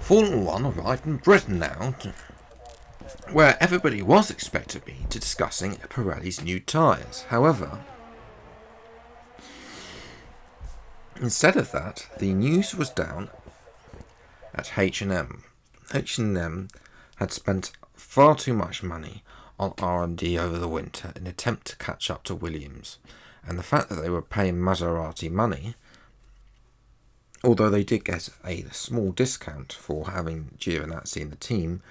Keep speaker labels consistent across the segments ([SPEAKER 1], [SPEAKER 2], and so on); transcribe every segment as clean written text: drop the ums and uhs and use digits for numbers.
[SPEAKER 1] Formula One arrived in Britain now, where everybody was expected to be discussing Pirelli's new tyres. However, instead of that, the news was down at H&M. H&M had spent far too much money on R&D over the winter in an attempt to catch up to Williams, and the fact that they were paying Maserati money, although they did get a small discount for having Giovinazzi in the team,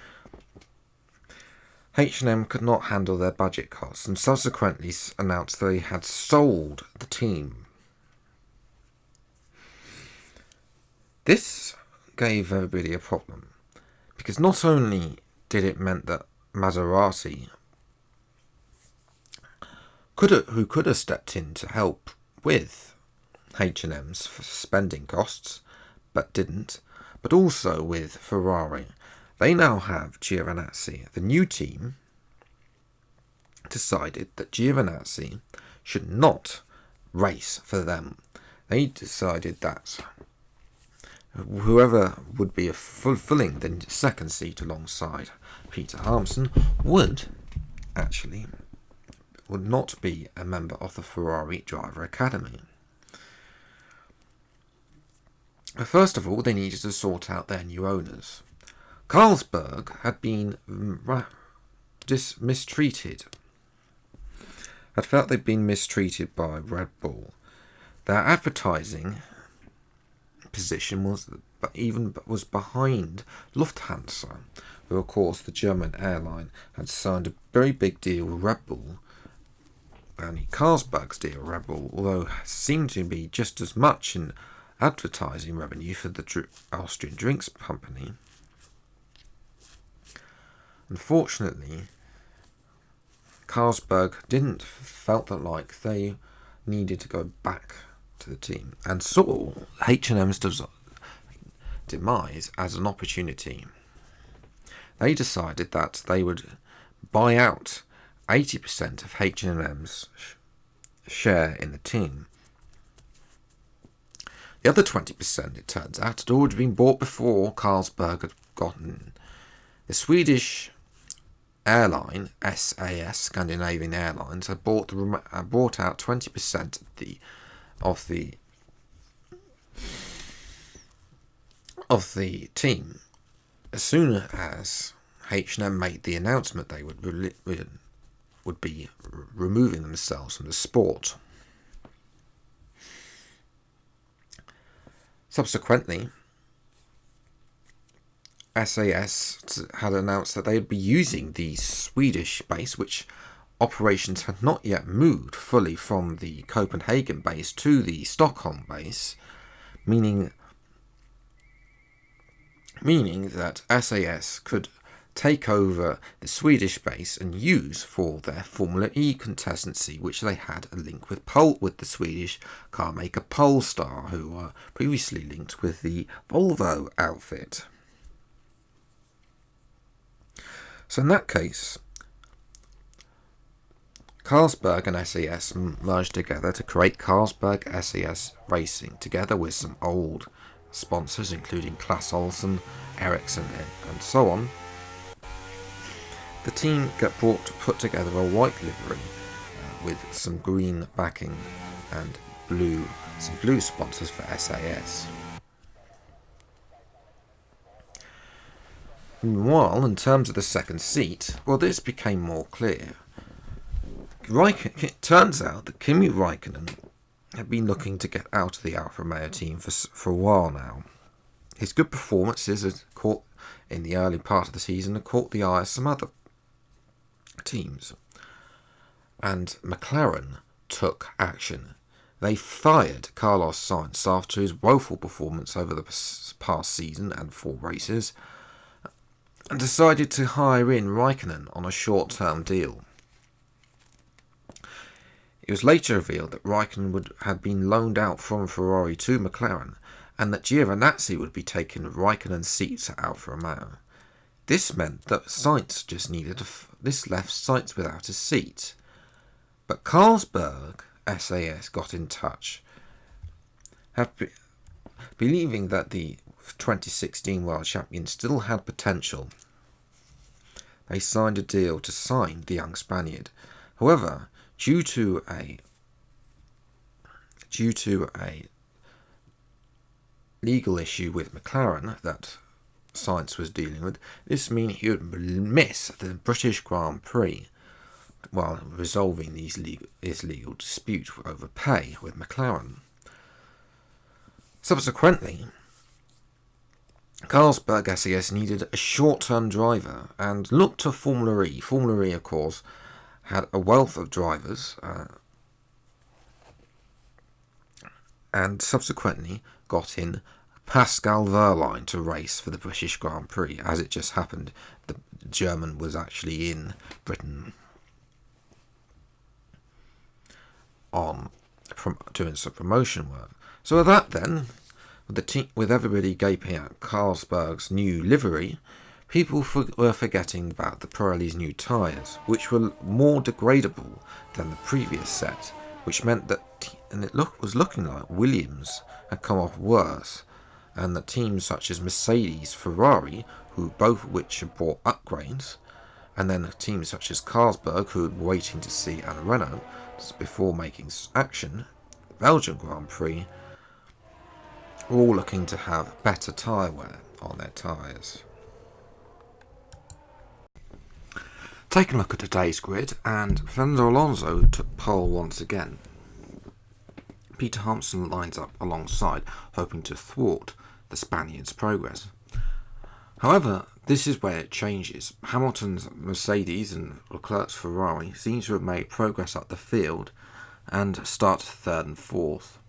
[SPEAKER 1] H&M could not handle their budget costs and subsequently announced they had sold the team. This gave everybody a problem, because not only did it mean that Maserati, who could have stepped in to help with H&M's spending costs, but didn't, but also with Ferrari. They now have Giovinazzi. The new team decided that Giovinazzi should not race for them. They decided that whoever would be fulfilling the second seat alongside Peter Harmson would not be a member of the Ferrari Driver Academy. First of all, they needed to sort out their new owners. Carlsberg had been mistreated, had felt they'd been mistreated by Red Bull. Their advertising position was behind Lufthansa, who, of course, the German airline, had signed a very big deal with Red Bull. And Carlsberg's deal with Red Bull, although seemed to be just as much in advertising revenue for the Austrian drinks company, unfortunately, Carlsberg felt that like they needed to go back to the team and saw H&M's demise as an opportunity. They decided that they would buy out 80% of H&M's share in the team. The other 20%, it turns out, had already been bought before Carlsberg had gotten. The Swedish airline, SAS, Scandinavian Airlines, had bought out 20% of the team as soon as H&M made the announcement they would be removing themselves from the sport. Subsequently, SAS had announced that they would be using the Swedish base, which operations had not yet moved fully from the Copenhagen base to the Stockholm base, meaning that SAS could take over the Swedish base and use for their Formula E contestancy, which they had a link with the Swedish car maker Polestar, who were previously linked with the Volvo outfit. So in that case, Carlsberg and SAS merged together to create Carlsberg SAS Racing, together with some old sponsors including Clas Ohlson, Ericsson and so on. The team put together a white livery with some green backing and some blue sponsors for SAS. Meanwhile, in terms of the second seat, this became more clear. It turns out that Kimi Räikkönen had been looking to get out of the Alfa Romeo team for a while now. His good performances in the early part of the season had caught the eye of some other teams, and McLaren took action. They fired Carlos Sainz after his woeful performance over the past season and 4 races, and decided to hire in Räikkönen on a short-term deal. It was later revealed that Räikkönen had been loaned out from Ferrari to McLaren, and that Giovinazzi would be taking Räikkönen's seat at Alfa Romeo. This meant that Sainz this left Sainz without a seat. But Carlsberg SAS got in touch, believing that the 2016 world champion still had potential. They signed a deal to sign the young Spaniard. However, due to a legal issue with McLaren that Sainz was dealing with, this meant he would miss the British Grand Prix while resolving this legal dispute over pay with McLaren. Subsequently, Carlsberg SAS needed a short-term driver and looked to Formula E. Formula E, of course, had a wealth of drivers and subsequently got in Pascal Wehrlein to race for the British Grand Prix. As it just happened, the German was actually in Britain on doing some promotion work. So that then, with everybody gaping at Carlsberg's new livery, people were forgetting about the Pirelli's new tyres, which were more degradable than the previous set, which meant that was looking like Williams had come off worse, and that teams such as Mercedes, Ferrari, both of which had bought upgrades, and then teams such as Carlsberg, who were waiting to see, and Renault, before making action, the Belgian Grand Prix, were all looking to have better tyre wear on their tyres. Take a look at today's grid, and Fernando Alonso took pole once again. Peter Hampson lines up alongside, hoping to thwart the Spaniard's progress. However, this is where it changes. Hamilton's Mercedes and Leclerc's Ferrari seem to have made progress up the field and start third and fourth.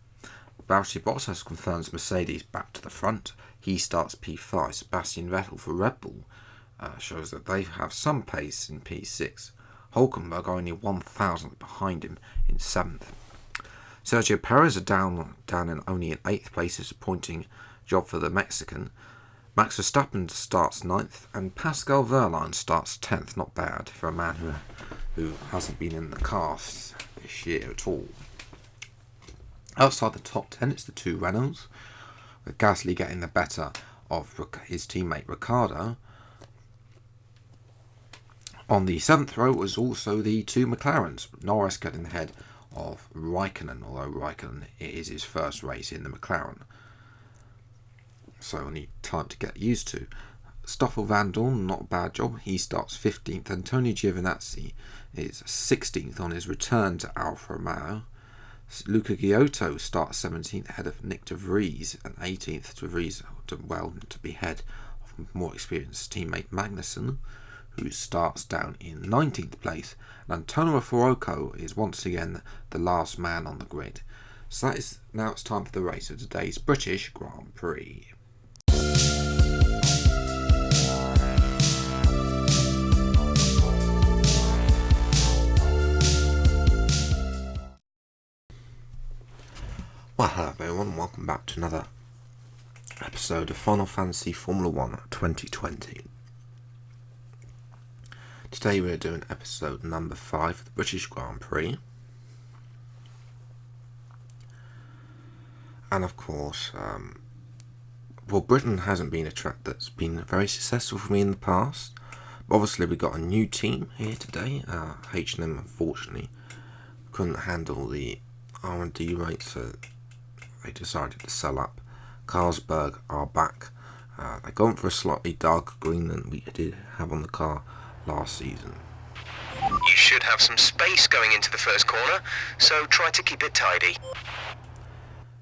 [SPEAKER 1] Valtteri Bottas confirms Mercedes back to the front. He starts P5. Sebastian Vettel for Red Bull shows that they have some pace in P6. Hülkenberg only 1,000th behind him in 7th. Sergio Perez are down in only in 8th place, disappointing job for the Mexican. Max Verstappen starts 9th, and Pascal Wehrlein starts 10th. Not bad for a man who hasn't been in the car this year at all. Outside the top 10, it's the two Renaults, with Gasly getting the better of his teammate Ricciardo. On the 7th row was also the two McLarens, Norris getting ahead of Raikkonen, although Raikkonen is his first race in the McLaren, so I need time to get used to. Stoffel Van Dorn, not a bad job, he starts 15th, and Tony Giovinazzi is 16th on his return to Alfa Romeo. Luca Giotto starts 17th ahead of Nick de Vries, and 18th de Vries to be ahead of more experienced teammate Magnussen, who starts down in 19th place, and Antonio Fuoco is once again the last man on the grid. So now it's time for the race of today's British Grand Prix. Well, hello everyone, welcome back to another episode of Final Fantasy Formula 1 2020. Today we're doing episode number 5 of the British Grand Prix. And of course, Britain hasn't been a track that's been very successful for me in the past. But obviously we got a new team here today. H&M unfortunately couldn't handle the R&D rate, so they decided to sell up. Carlsberg are back. They've gone for a slightly darker green than we did have on the car last season.
[SPEAKER 2] You should have some space going into the first corner, so try to keep it tidy.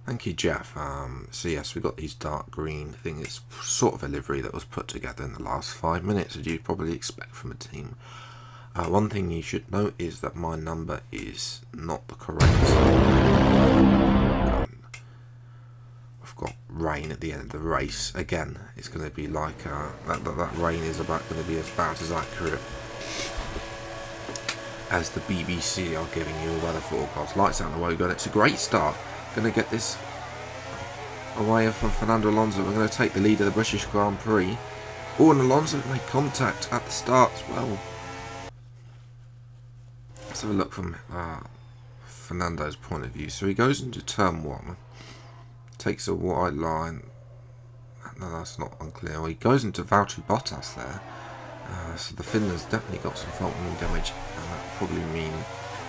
[SPEAKER 1] Thank you, Jeff. So yes, we got these dark green thing. It's sort of a livery that was put together in the last 5 minutes, as you'd probably expect from a team. One thing you should note is that my number is not the correct. We've got rain at the end of the race. Again, it's going to be like that rain is going to be about as accurate as the BBC are giving you a weather forecast. Lights out the way, good. It's a great start. Going to get this away from Fernando Alonso. We're going to take the lead of the British Grand Prix. Oh, and Alonso made contact at the start as well. Let's have a look from Fernando's point of view. So he goes into turn 1, takes a wide line, and no, that's not unclear. Well, he goes into Valtteri Bottas there. So the Finland's definitely got some front wing damage, and that will probably mean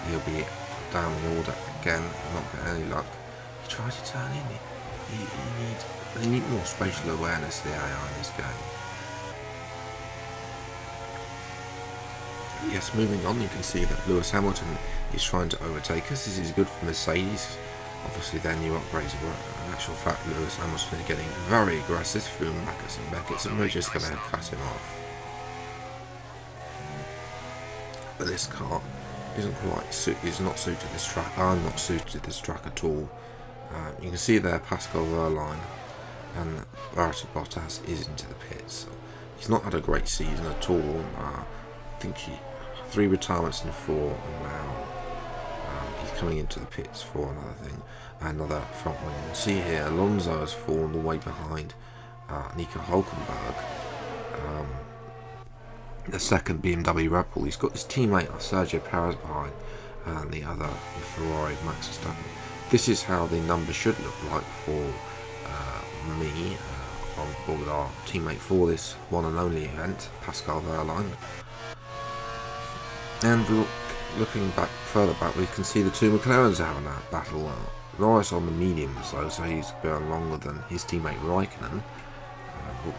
[SPEAKER 1] he'll be down the order again, not getting any luck. He tried to turn in. They need more spatial awareness, the AI in this game. Yes, moving on, you can see that Lewis Hamilton is trying to overtake us. This is good for Mercedes. Obviously their new upgrades work. In actual fact, Lewis Hamilton is getting very aggressive through Beckett, and we're just going to cut him off. But this car is not suited this track. I'm not suited this track at all. You can see there Pascal Wehrlein and Valtteri Bottas is into the pits. He's not had a great season at all. I think 3 retirements in 4, and now he's coming into the pits for another front wing. You see here Alonso has fallen the way behind Nico Hülkenberg, the second BMW Red Bull. He's got his teammate Sergio Perez behind, and the other Ferrari Max Verstappen. This is how the numbers should look like for me on board with our teammate for this one and only event, Pascal Wehrlein. And looking further back, we can see the 2 McLarens having that battle. Norris on the mediums though, so he's going longer than his teammate Raikkonen.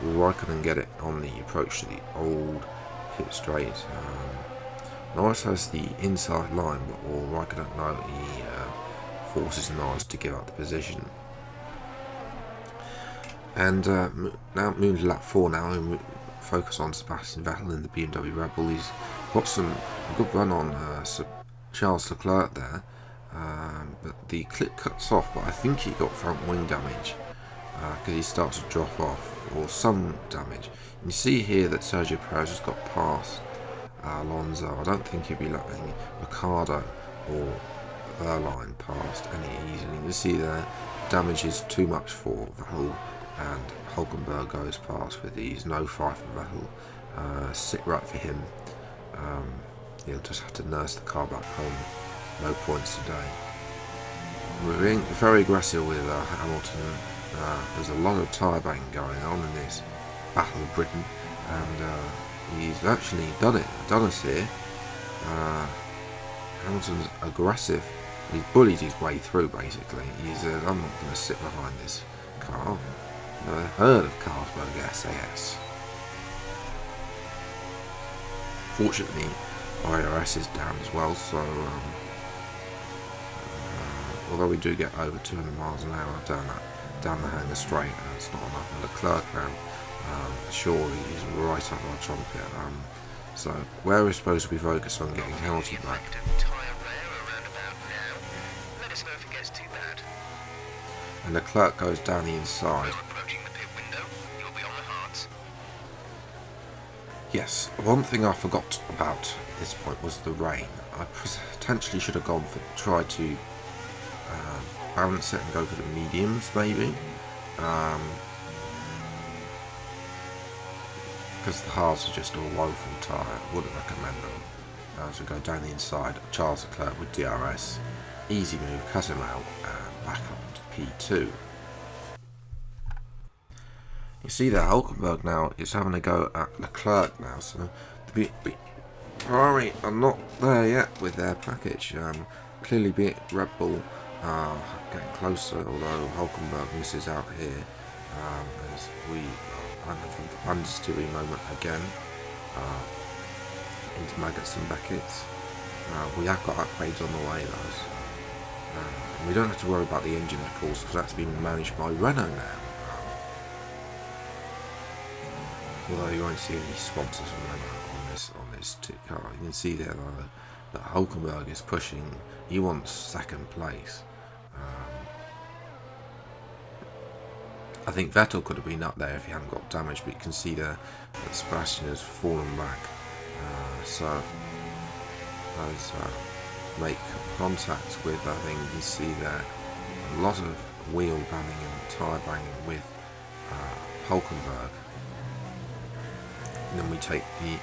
[SPEAKER 1] Will Raikkonen get it on the approach to the old pit straight? Norris has the inside line, but will Raikkonen know? He forces Norris to give up the position. And now moving to lap 4 now, and focus on Sebastian Vettel in the BMW Red Bull. He's got a good run on Charles Leclerc there, but the clip cuts off, but I think he got front wing damage because he starts to drop off, or some damage. And you see here that Sergio Perez has got past Alonso. I don't think he'll be letting Ricciardo or Wehrlein past any easily. You see there, damage is too much for Vettel, and Hülkenberg goes past with ease. No fight for Vettel. Sit right for him. He'll just have to nurse the car back home. No points today. We're being very aggressive with Hamilton. There's a lot of tyre banging going on in this Battle of Britain, and he's actually done us here. Hamilton's aggressive. He's bullied his way through, basically. He said, I'm not going to sit behind this car. Never heard of Carlsberg SAS. Fortunately, IRS is down as well, so although we do get over 200 miles an hour down the hangar straight, it's not enough. And Leclerc now, surely he's right up our trumpet. So where we're supposed to be focused on getting Hamilton back. And Leclerc goes down the inside. Yes, one thing I forgot about at this point was the rain. I potentially should have tried to balance it and go for the mediums, maybe. Because the hards are just all woeful tyre. I wouldn't recommend them. As we go down the inside, Charles Leclerc with DRS. Easy move, cut him out, and back up to P2. You see that Hülkenberg now is having a go at Leclerc now, so the Ferrari are not there yet with their package. Clearly Red Bull getting closer, although Hülkenberg misses out here as we are the understeering moment again into Maggots and Beckett's. We have got upgrades on the way though, so we don't have to worry about the engine of course, because that's being managed by Renault now. Although you won't see any sponsors from Renault on this car. You can see there though that Hülkenberg is pushing. He wants second place. I think Vettel could have been up there if he hadn't got damaged, but you can see there that Sebastian has fallen back. So as make contact with, I think you can see there a lot of wheel banging and tyre banging with Hülkenberg. And then we take the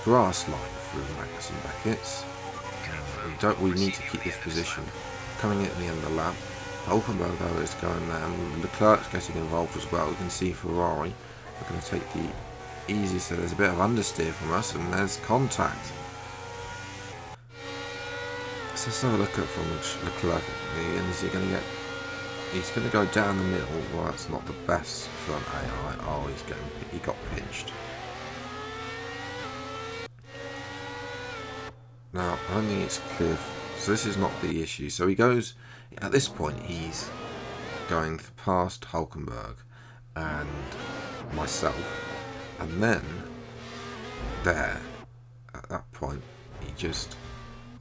[SPEAKER 1] grass line through Maggots and Beckett's. We need to keep this position. Coming at the end of the lap, Hulkenberg though is going there, and Leclerc's getting involved as well. You can see Ferrari are going to take the easiest, so there's a bit of understeer from us, and there's contact. So let's have a look at from Leclerc. Is he going to get? He's going to go down the middle. Well, that's not the best front AI. Oh, he got pinched. Now, I don't think it's clear. So this is not the issue. So he goes, at this point, he's going past Hulkenberg and myself. And then, there, at that point,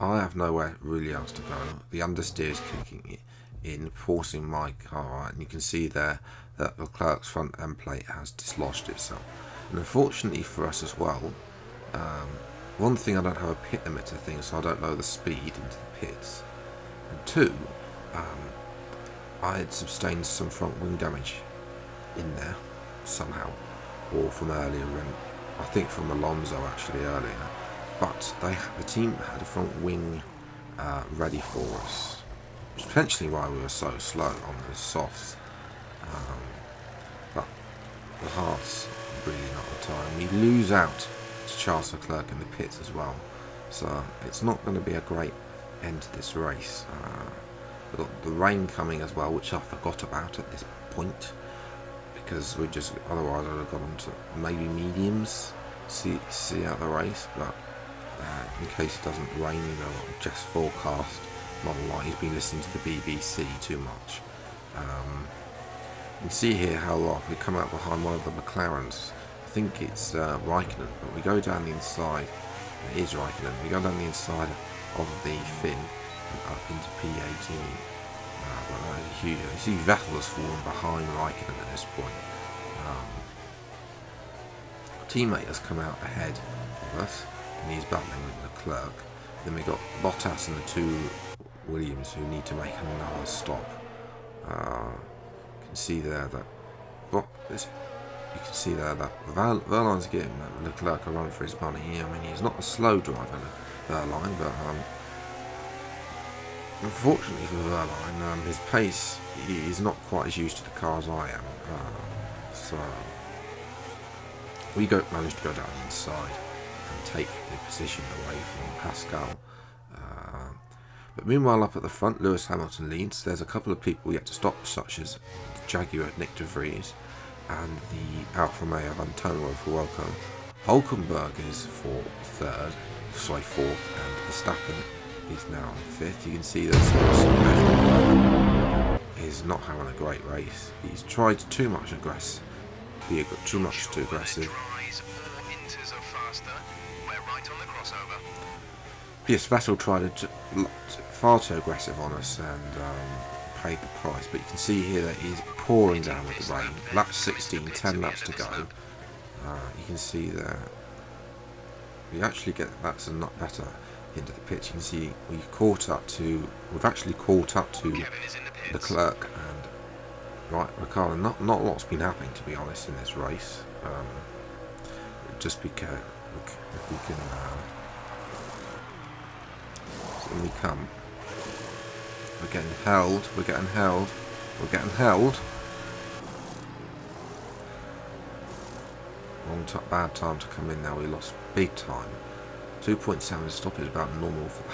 [SPEAKER 1] I have nowhere really else to go. The understeer is kicking in, forcing my car out. And you can see there that Leclerc's front end plate has dislodged itself. And unfortunately for us as well, one thing, I don't have a pit limiter thing, so I don't know the speed into the pits. And two, I had sustained some front wing damage in there somehow, or from earlier, and I think from Alonso actually earlier. But the team had a front wing ready for us, which is potentially why we were so slow on the softs. But the hards really not the time. We lose out to Charles Leclerc in the pits as well, so it's not going to be a great end to this race. We've got the rain coming as well, which I forgot about at this point, because otherwise I'd have gone to maybe mediums, see out the race, but in case it doesn't rain, just forecast, not a lot. He's been listening to the BBC too much. You can see here how we come out behind one of the McLarens. I think it's Raikkonen, but we go down the inside. It is Raikkonen. We go down the inside of the fin and up into P18. But that is huge. You see Vettel has fallen behind Raikkonen at this point. Teammate has come out ahead of us, and he's battling with Leclerc. Then we got Bottas and the two Williams who need to make another stop. You can see there that Verline's getting Leclerc a run for his money. I mean, he's not a slow driver, Verline, but unfortunately for Verline, his pace, he's not quite as used to the car as I am. So we managed to go down inside and take the position away from Pascal. But meanwhile, up at the front, Lewis Hamilton leads. There's a couple of people yet to stop, such as Jaguar Nick de Vries and the Alfa Romeo of Antonio Fuoco. Hulkenberg is fourth, and Verstappen is now fifth. You can see that Vettel is not having a great race. He's tried too much aggressive. Yes, Vettel tried far too aggressive on us and paid the price, but you can see here that he's pouring down with the rain. Lap 16, 10 laps to go. You can see that we actually get that's a lot better into the pitch. You can see we've actually caught up to Leclerc and Ricardo. Not a lot's been happening, to be honest, in this race. Just because if we can, when we come. We're getting held. Bad time to come in now. We lost big time. 2.7 stop is about normal for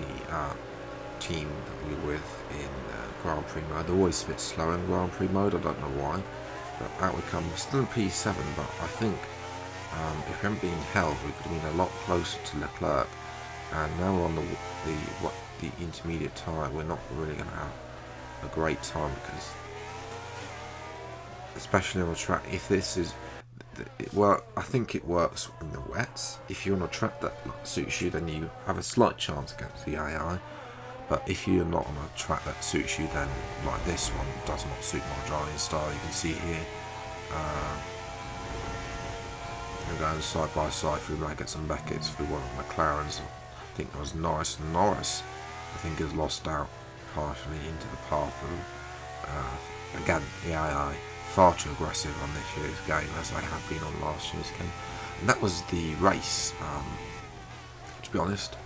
[SPEAKER 1] the team that we were with in Grand Prix mode. They're always a bit slow in Grand Prix mode. I don't know why. But out we come. We're still in P7, but I think if we hadn't been held, we could have been a lot closer to Leclerc. And now we're on the intermediate tyre. We're not really going to have a great time, because especially on a track, if this is I think it works in the wets. If you're on a track that suits you, then you have a slight chance against the AI. But if you're not on a track that suits you, then like this one does not suit my driving style. You can see here we're going side by side through Maggots and Beckett's through one of McLaren's. I think it was Norris. I think has lost out partially into the path of again the AI far too aggressive on this year's game, as they have been on last year's game. And that was the race. To be honest,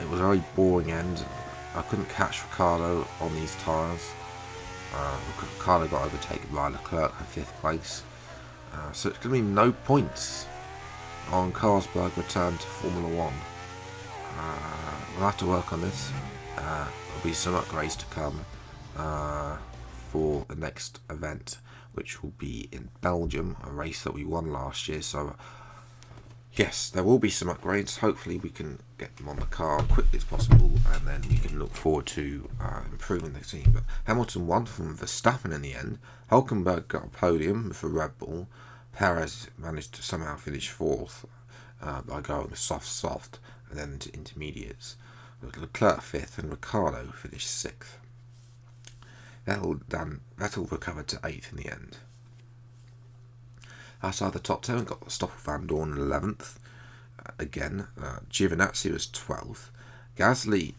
[SPEAKER 1] it was a very boring end. I couldn't catch Ricardo on these tyres. Ricardo got overtaken by Leclerc in 5th place. So it's going to be no points on Carlsberg return to Formula 1. We'll have to work on this. There'll be some upgrades to come for the next event, which will be in Belgium, a race that we won last year. So yes, there will be some upgrades. Hopefully we can get them on the car as quickly as possible, and then we can look forward to improving the team. But Hamilton won from Verstappen in the end. Hülkenberg got a podium for Red Bull. Perez managed to somehow finish 4th by going soft and then into intermediates. Leclerc 5th and Ricciardo finished 6th. Vettel recovered to 8th in the end. Outside the top 10, we got Stoffel van Dorn in 11th. Giovinazzi was 12th. Gasly,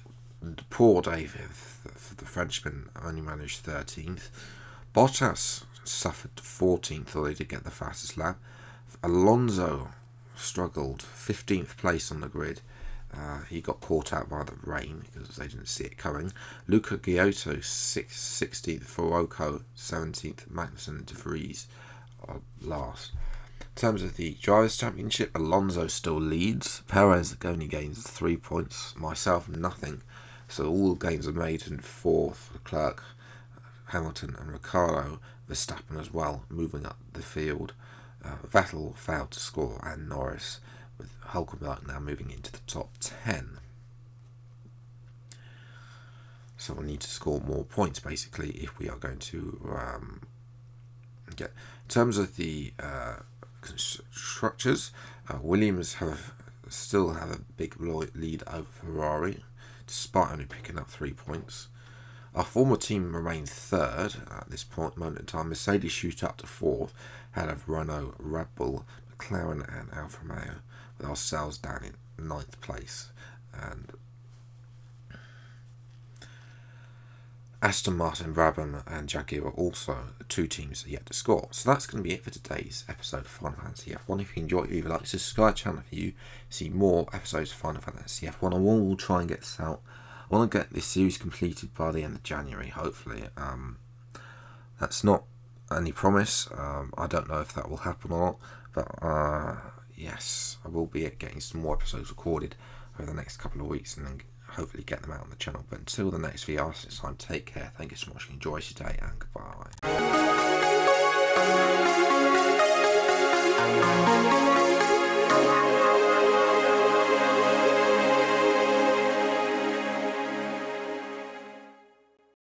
[SPEAKER 1] poor day for the Frenchman, only managed 13th. Bottas suffered 14th, although he did get the fastest lap. Alonso struggled, 15th place on the grid. He got caught out by the rain because they didn't see it coming. Luca Giotto 16th, Fuoco 17th, Magnussen and De Vries last. In terms of the Drivers' Championship, Alonso still leads. Perez only gains 3 points. Myself, nothing. So all gains are made in 4th. Leclerc, Hamilton and Ricciardo. Verstappen as well, moving up the field. Vettel failed to score, and Norris, with Hülkenberg now moving into the top 10. So we'll need to score more points, basically, if we are going to get... In terms of the constructors, Williams still have a big lead over Ferrari, despite only picking up 3 points. Our former team remains 3rd at this moment in time. Mercedes shoot up to 4th, ahead of Renault, Red Bull, McLaren and Alfa Romeo, with ourselves down in 9th place. And Aston Martin, Brabham and Jaguar are also the 2 teams that are yet to score. So that's going to be it for today's episode of Final Fantasy F1. If you enjoyed it, leave a like, subscribe to the channel if you see more episodes of Final Fantasy F1. I will try and get this out. I want to get this series completed by the end of January, hopefully. That's not any promise. I don't know if that will happen or not. But yes, I will be getting some more episodes recorded over the next couple of weeks and then hopefully get them out on the channel. But until the next VR, it's time, take care. Thank you so much for enjoying today and goodbye.